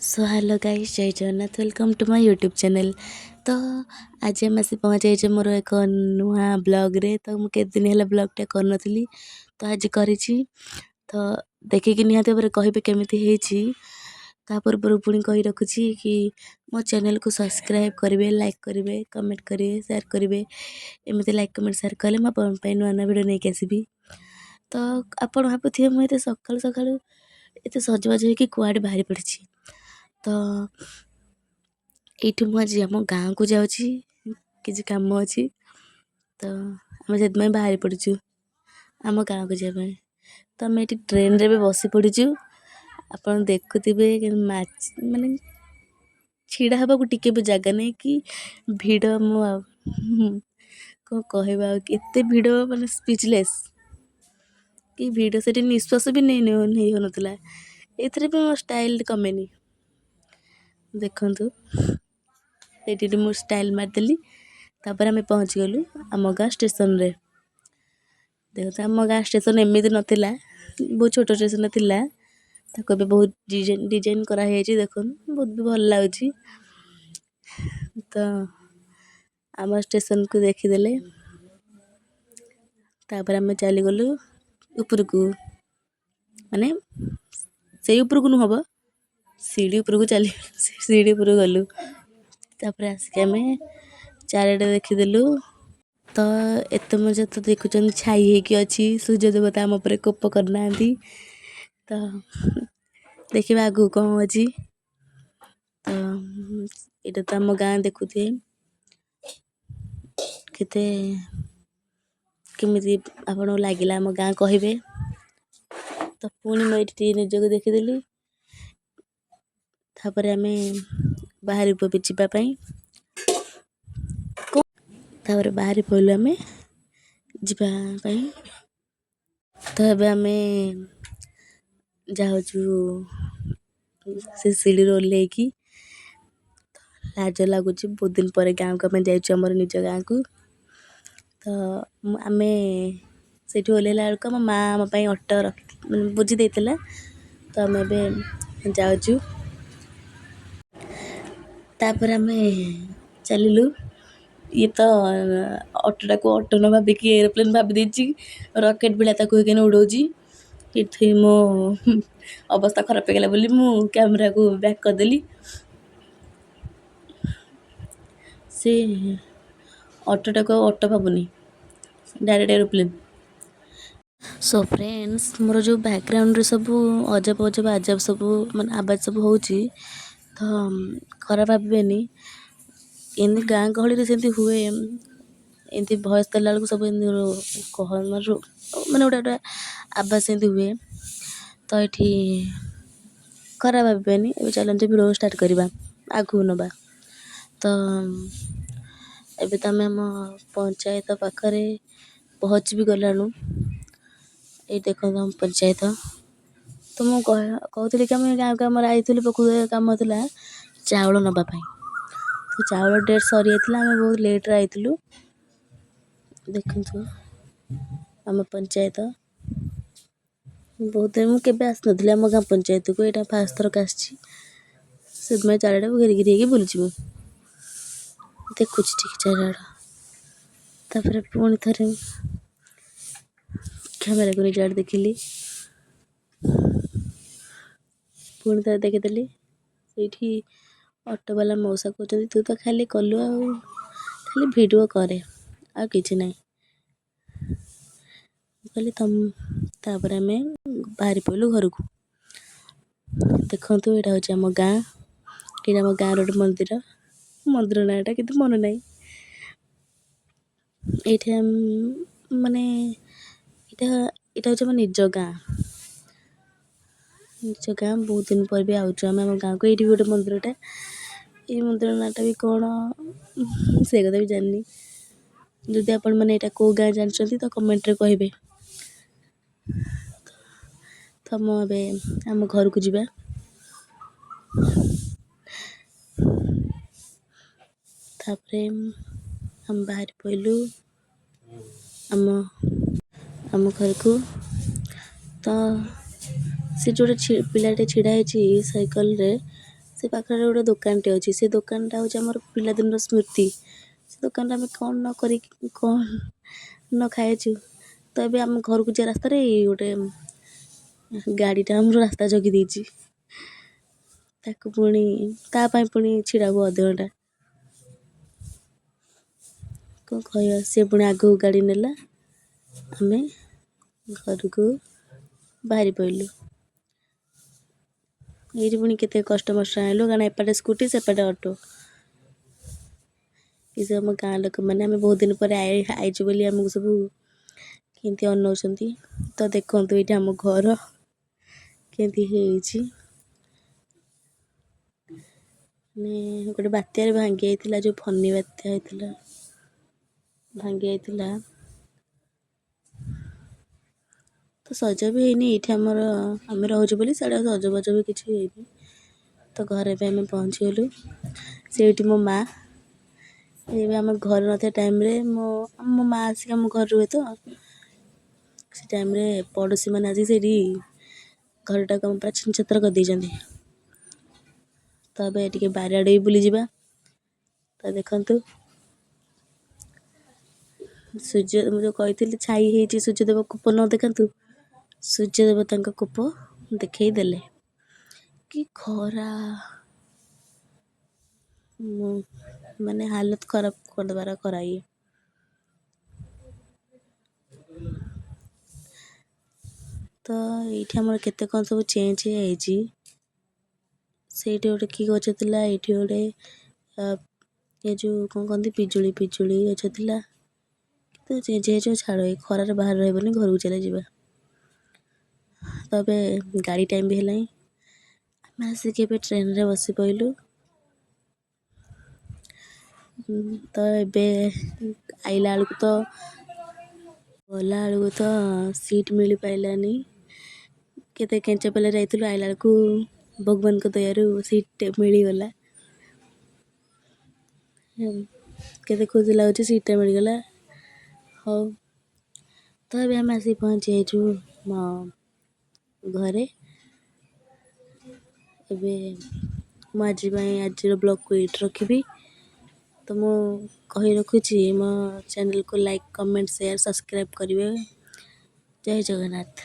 सो hello guys, जय Jagannath, welcome to my YouTube channel. तो आज आम आसी पहुँचे मोर एक नुआ ब्लॉग रे। तो मुझे दिन है ब्लॉगटा करनी तो आज करी तो देखिए निहाती भाव कहे केमी ता पूर्व पुणी कही रखुची कि मो चैनल को सब्सक्राइब करेंगे, लाइक करेंगे, कमेंट करेंगे, शेयर करेंगे। एमती लाइक कमेंट शेयर कले मुझे नुआ नुआ वीडियो नहीं आसबि। तो आपण भावुए मुझे सकालू सकालू एत सजबाज हो कुआड़े बाहरी पड़ी। तो ये मुझे आम गाँव को जाऊँगी, किसी काम अच्छी तो आम से बाहरी पड़ू आम गाँव को जावाई। तो आम ये ट्रेन रे भी बसी पड़ू। आप देखुवे माने छिड़ा हवा को टिके भी जगह नहीं कि भिड़ कौन कहवा एत भिड़ माने स्पीचलेस कि भिड़ से निश्वास भी नहीं हो नाला। एथरे भी मो स्टाइल कमेनी देखु ये मुझे स्टाइल मारदेली। तापर आम पहुँची गलु आम गाँ स्टेशन रे। देखो आम गाँ स्टेशन एमती नाला, बहुत छोट स्टेशन थिला। ताको बहुत डिजाइन कराई देख बहुत भी भल लगुच। तो आम स्टेशन को देखीदे तापर आम चलीगलु उपरकू, माने से उपरकू नुहब सीढ़ी उपरकू चली सीढ़ी उपरकू गलु। तापर आसिक आम चारिटे देखीदेलु। तो एत मजा तो देखुं छाई होगी अच्छी, सूर्य देवता आम पर कोप करना। तो देखा आगू कौन अच्छी। तो यहाँ तो आम गाँ देखुए केते केमी आप लगे आम गाँ कहे। तो पुणी मुझे निजक देखीदेली। तापर आम बाहर जावाई तापर बाहरी पड़ू आम जावाई। तो ये आम जाऊँ से सीढ़ी ओह्ल की लाज लगुच। बहुत दिन पर गाँव को आम जामर निज गाँ को। तो आम से ओह्लैला बेलू मो माँ आम ऑटो रखी बुझी देता। तो आम ए जाऊँ तापर आम चलू। ये तो ऑटोटा को ऑटो न भाविकी एरोप्लेन भाभी देची, रॉकेट बिला ताको उड़ाऊँगी। ये मो अवस्था खराब हो गला बोली मु कैमरा को बैक करदेली। से ऑटोटा को ऑटो भावुनी, direct aeroplane. So friends, more जो बैकग्राउंड रे सब अजब अजब आजब सब माने आवाज सब होची तो खराब भावेनी। एमती गाँ गहली से हुए, एमती भयस देला बेलू सब कह माने गोटे गोटे आवाज से हुए। तो ये खराब भावेनी। ए चलते वीडियो स्टार्ट करवा आगू नवा। तो एबे तो आम पंचायत पाखरे पहुँच भी गलानु। ये देखो हम पंचायत। तो मुझे कहती कि आम गाँव को आमर आई पकड़ कम था चाउल नापी। तो चाउल डेट सरी जाता, आम बहुत लेट्रे आईलु। देखु आम पंचायत बहुत दिन मुझे आसनी आम गाँ पंचायत को, यहाँ फास्ट थरक आसी चारिटा घेरी घेरी बुलूँ देखुच ठीक चारिआड। तापर पुणी थे कैमेरा को निज आड़े देखिली, पुणी थे देखीदेली। से ऑटो वाला मौसा कहते तू तो खाली कलु खाली वीडियो करे आ किसी ना कहली तुम। तापर आम बाहरी पड़ू घर को। देखु यहाँ हूँ आम गाँ, ये आम गाँव रोड मंदिर मंदिर नाटा कि मन ना। ये माने यहाँ हूँ आम निज गाँ, निज गाँ। बहुत दिन पर भी आम गाँव को। ये भी गोटे मंदिरटा, ये मंदिर नाटा भी कौन से कथा भी जाननी। जदि आपण मैंने यहाँ कौ गाँ जानते तो कमेंट रे कहे। तो आम घर को जावा। तापर हम बाहर पड़ू आम आम घर को। तो से जो पिलाटे छिड़ा है साइकल रे, ସେ ପାଖରେ ଗୋଟେ ଦୋକାନଟେ ଅଛି। ସେ ଦୋକାନଟା ହେଉଛି ଆମର ପିଲାଦିନର ସ୍ମୃତି। ସେ ଦୋକାନରେ ଆମେ କ'ଣ ନ କରିକି କ'ଣ ନ ଖାଇଛୁ। ତ ଏବେ ଆମ ଘରକୁ ଯିବା ରାସ୍ତାରେ ଗୋଟେ ଗାଡ଼ିଟା ଆମର ରାସ୍ତା ଜଗି ଦେଇଛି। ତାକୁ ପୁଣି ତା ପାଇଁ ପୁଣି ଛିଡ଼ା ହବୁ ଅଧଘଣ୍ଟା। କ'ଣ କହିବା, ସେ ପୁଣି ଆଗକୁ ଗାଡ଼ି ନେଲା, ଆମେ ଘରକୁ ବାହାରି ପଡ଼ିଲୁ। ଏଇଠି ପୁଣି କେତେ କଷ୍ଟମଷ୍ଟ ଆଣିଲୁ, କାରଣ ଏପଟେ ସ୍କୁଟି ସେପଟେ ଅଟୋ। ଏସବୁ ଆମ ଗାଁ ଲୋକମାନେ, ଆମେ ବହୁତ ଦିନ ପରେ ଆଇଛୁ ବୋଲି ଆମକୁ ସବୁ କେମିତି ଅନଉଛନ୍ତି। ତ ଦେଖନ୍ତୁ ଏଇଠି ଆମ ଘର କେମିତି ହେଇଛି। ମାନେ ଗୋଟେ ବାତ୍ୟାରେ ଭାଙ୍ଗି ଯାଇଥିଲା, ଯେଉଁ ଫନି ବାତ୍ୟା ହେଇଥିଲା, ଭାଙ୍ଗି ଯାଇଥିଲା। ତ ସଜ ବି ହେଇନି ଏଇଠି ଆମର, ଆମେ ରହୁଛୁ ବୋଲି ସିଆଡ଼େ ସଜବାଜ ବି କିଛି ହେଇନି। ତ ଘରେ ବି ଆମେ ପହଞ୍ଚିଗଲୁ। ସେଇଠି ମୋ ମା, ଏବେ ଆମ ଘରେ ନଥିବା ଟାଇମ୍ରେ ମୋ ମା ଆସିକି ଆମ ଘରେ ରୁହେ। ତ ସେ ଟାଇମ୍ରେ ପଡ଼ୋଶୀମାନେ ଆସିକି ସେଇଠି ଘରଟାକୁ ପୁରା ଛିନଛତ୍ର କରିଦେଇଛନ୍ତି। ତ ଏବେ ଟିକେ ବାରିଆଡ଼େ ବି ବୁଲିଯିବା। ତ ଦେଖନ୍ତୁ ସୂର୍ଯ୍ୟ, ମୁଁ ଯେଉଁ କହିଥିଲି ଛାଇ ହେଇଛି, ସୂର୍ଯ୍ୟଦେବ କୋପ ନ ଦେଖାନ୍ତୁ, ସୂର୍ଯ୍ୟଦେବତାଙ୍କ କୋପ ଦେଖେଇ ଦେଲେ। କି ଖରା, ମାନେ ହାଲତ ଖରାପ କରିଦେବାର ଖରା ଇଏ। ତ ଏଇଠି ଆମର କେତେ କ'ଣ ସବୁ ଚେଞ୍ଜ ହେଇଯାଇଛି। ସେଇଠି ଗୋଟେ କି ଗଛ ଥିଲା, ଏଇଠି ଗୋଟେ ଏ ଯେଉଁ କ'ଣ କହନ୍ତି ପିଜୁଳି ଗଛ ଥିଲା। କିନ୍ତୁ ଚେଞ୍ଜ ହେଇଯିବ, ଛାଡ଼, ଏଇ ଖରାରେ ବାହାରେ ରହିବନି, ଘରକୁ ଚାଲିଯିବା। ତ ଏବେ ଗାଡ଼ି ଟାଇମ୍ ବି ହେଲାଣି। ଆମେ ଆସିକି ଏବେ ଟ୍ରେନ୍ରେ ବସି ପଡ଼ିଲୁ। ତ ଏବେ ଆଇଲା ବେଳକୁ ତ ଗଲାବେଳକୁ ତ ସିଟ୍ ମିଳିପାରିଲାନି। କେତେ କେଞ୍ଚ ପେଲା ଯାଇଥିଲୁ, ଆଇଲା ବେଳକୁ ଭଗବାନଙ୍କ ଦୟାରୁ ସିଟ୍ଟେ ମିଳିଗଲା। କେତେ ଖୁସି ଲାଗୁଛି, ସିଟ୍ଟା ମିଳିଗଲା। ହଉ, ତ ଏବେ ଆମେ ଆସିକି ପହଞ୍ଚି ଯାଇଛୁ ମୋ ଘରେ। ଏବେ ମୁଁ ଆଜିର ବ୍ଲଗ୍କୁ ଏଇଠି ରଖିବି। ତ ମୁଁ କହି ରଖୁଛି, ମୋ ଚ୍ୟାନେଲ୍କୁ ଲାଇକ୍, କମେଣ୍ଟ, ସେୟାର, ସବସ୍କ୍ରାଇବ୍ କରିବେ। ଜୟ ଜଗନ୍ନାଥ।